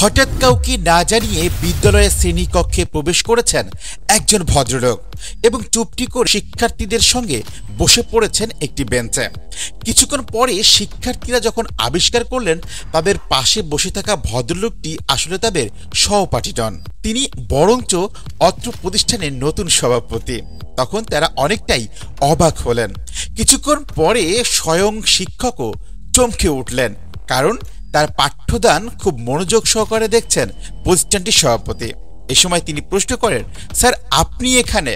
হঠাৎ কাউকে না জানিয়ে বিদ্যালয়ের শ্রেণীকক্ষে প্রবেশ করেছেন একজন ভদ্রলোক এবং চুপটি করে শিক্ষার্থীদের সঙ্গে বসে পড়েছেন একটি বেঞ্চে। কিছুক্ষণ পরে শিক্ষার্থীরা যখন আবিষ্কার করলেন তাদের পাশে বসে থাকা ভদ্রলোকটি আসলে তাদের সহপাঠী নন, তিনি বরঞ্চ অত্র প্রতিষ্ঠানের নতুন সভাপতি। তখন তারা অনেকটাই অবাক হলেন। কিছুক্ষণ পরে স্বয়ং শিক্ষকও চমকে উঠলেন, কারণ তার পাঠ্যদান খুব মনোযোগ সহকারে দেখছেন প্রতিষ্ঠানটির সভাপতি। এ সময় তিনি প্রশ্ন করেন, স্যার আপনি এখানে?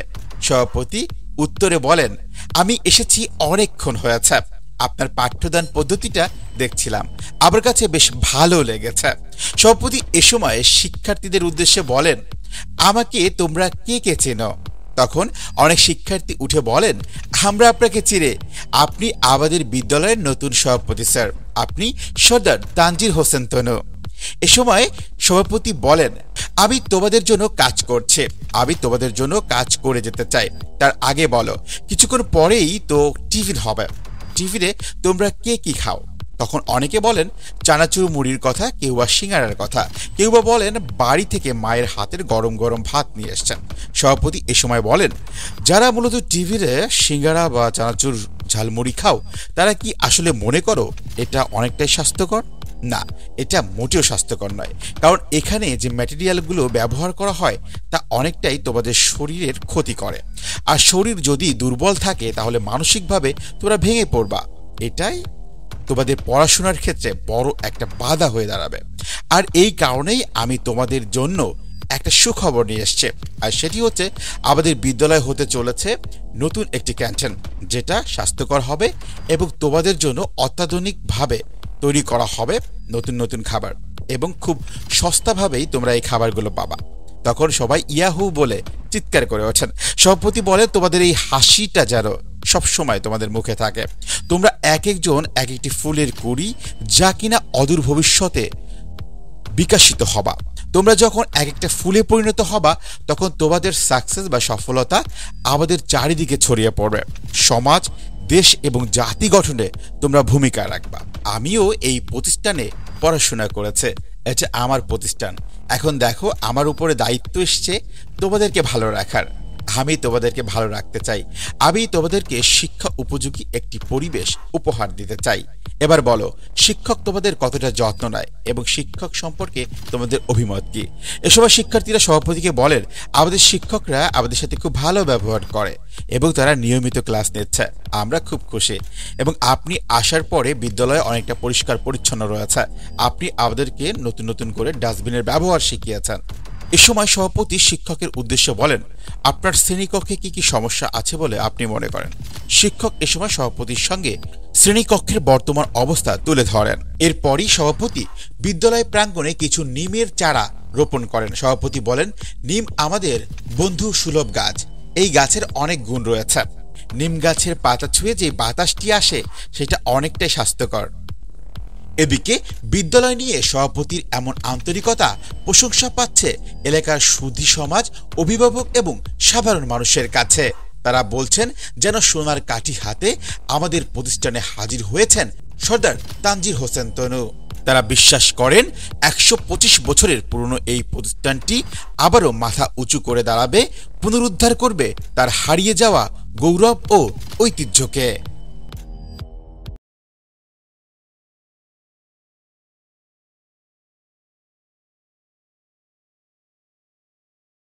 সভাপতি উত্তরে বলেন, আমি এসেছি অনেকক্ষণ হয়েছে, আপনার পাঠ্যদান পদ্ধতিটা দেখছিলাম, আমার কাছে বেশ ভালো লেগেছে। সভাপতি এ সময় শিক্ষার্থীদের উদ্দেশ্যে বলেন, আমাকে তোমরা কে কে চেনো? তখন অনেক শিক্ষার্থী উঠে বলেন, আমরা আপনাকে চিনি, আপনি আমাদের বিদ্যালয়ের নতুন সভাপতি স্যার, আপনি সর্দার তানজির হোসেন তনু। এ সময় সভাপতি বলেন, আমি তোমাদের জন্য কাজ করছি, আমি তোমাদের জন্য কাজ করে যেতে চাই, তার আগে বলো কিছুক্ষণ পরেই তো টিফিন হবে, টিফিনে তোমরা কে কি খাও? তখন অনেকে বলেন চানাচুর মুড়ির কথা, কেউ বা সিঙ্গারার কথা, কেউ বা বলেন বাড়ি থেকে মায়ের হাতের গরম গরম ভাত নিয়ে এসছেন। সভাপতি এ সময় বলেন, যারা মূলত টিভিতে সিঙ্গারা বা চানাচুর ঝালমুড়ি খাও, তারা কি আসলে মনে করো এটা অনেকটাই স্বাস্থ্যকর? না, এটা মোটেও স্বাস্থ্যকর নয়, কারণ এখানে যে ম্যাটেরিয়ালগুলো ব্যবহার করা হয় তা অনেকটাই তোমাদের শরীরের ক্ষতি করে। আর শরীর যদি দুর্বল থাকে তাহলে মানসিকভাবে তোমরা ভেঙে পড়বা, এটাই তোমাদের পড়াশোনার ক্ষেত্রে বড় একটা বাধা হয়ে দাঁড়াবে। আর এই কারণেই আমি তোমাদের জন্য একটা সুখবর নিয়ে এসেছি, আর সেটি হচ্ছে আমাদের বিদ্যালয় হতে চলেছে নতুন একটি ক্যান্টিন, যেটা স্বাস্থ্যকর হবে এবং তোমাদের জন্য অত্যাধুনিকভাবে তৈরি করা হবে নতুন নতুন খাবার, এবং খুব সস্তাভাবেই তোমরা এই খাবারগুলো পাবা। তখন সবাই ইয়াহু বলে চিৎকার করে ওঠেন। সভাপতি বলে, তোমাদের এই হাসিটা যেন সবসময় তোমাদের মুখে থাকে, তোমরা এক একজন এক একটি ফুলের কুড়ি, যা কিনা অদূর ভবিষ্যতে বিকশিত হবা। তোমরা যখন এক একটা ফুলে পরিণত হবা তখন তোমাদের সাকসেস বা সফলতা আমাদের চারিদিকে ছড়িয়ে পড়বে, সমাজ, দেশ এবং জাতি গঠনে তোমরা ভূমিকা রাখবা। আমিও এই প্রতিষ্ঠানে পড়াশোনা করেছে, এটা আমার প্রতিষ্ঠান। এখন দেখো আমার উপরে দায়িত্ব এসছে তোমাদেরকে ভালো রাখার, আমি তোমাদেরকে ভালো রাখতে চাই, আমি তোমাদেরকে শিক্ষা উপযোগী একটি পরিবেশ উপহার দিতে চাই। এবার বলো, শিক্ষক তোমাদের কতটা যত্ন নেয় এবং শিক্ষক সম্পর্কে তোমাদের অভিমত কি? এ সময় শিক্ষার্থীরা সভাপতিকে বলেন, আমাদের শিক্ষকরা আমাদের সাথে খুব ভালো ব্যবহার করে এবং তারা নিয়মিত ক্লাস নিচ্ছে, আমরা খুব খুশি, এবং আপনি আসার পরে বিদ্যালয়ে অনেকটা পরিষ্কার পরিচ্ছন্ন রয়েছে, আপনি আমাদেরকে নতুন নতুন করে ডাস্টবিনের ব্যবহার শিখিয়েছেন। এ সময় সভাপতি শিক্ষকের উদ্দেশ্যে বলেন, আপনার শ্রেণীকক্ষে কি কি সমস্যা আছে বলে আপনি মনে করেন? শিক্ষক এ সময় সভাপতির সঙ্গে শ্রেণীকক্ষের বর্তমান অবস্থা তুলে ধরেন। এরপরই সভাপতি বিদ্যালয় প্রাঙ্গণে কিছু নিমের চারা রোপণ করেন। সভাপতি বলেন, নিম আমাদের বন্ধু সুলভ গাছ, এই গাছের অনেক গুণ রয়েছে, নিম গাছের পাতা ছুঁয়ে যে বাতাসটি আসে সেটা অনেকটাই স্বাস্থ্যকর। এদিকে বিদ্যালয় নিয়ে সভাপতির এমন আন্তরিকতা প্রশংসা পাচ্ছে এলাকার সুধী সমাজ, অভিভাবক এবং সাধারণ মানুষের কাছে। তারা বলছেন যেন সোনার কাঠি হাতে আমাদের প্রতিষ্ঠানে হাজির হয়েছেন সর্দার তানজির হোসেন তনু। তারা বিশ্বাস করেন ১২৫ বছরের পুরনো এই প্রতিষ্ঠানটি আবারও মাথা উঁচু করে দাঁড়াবে, পুনরুদ্ধার করবে তার হারিয়ে যাওয়া গৌরব ও ঐতিহ্যকে।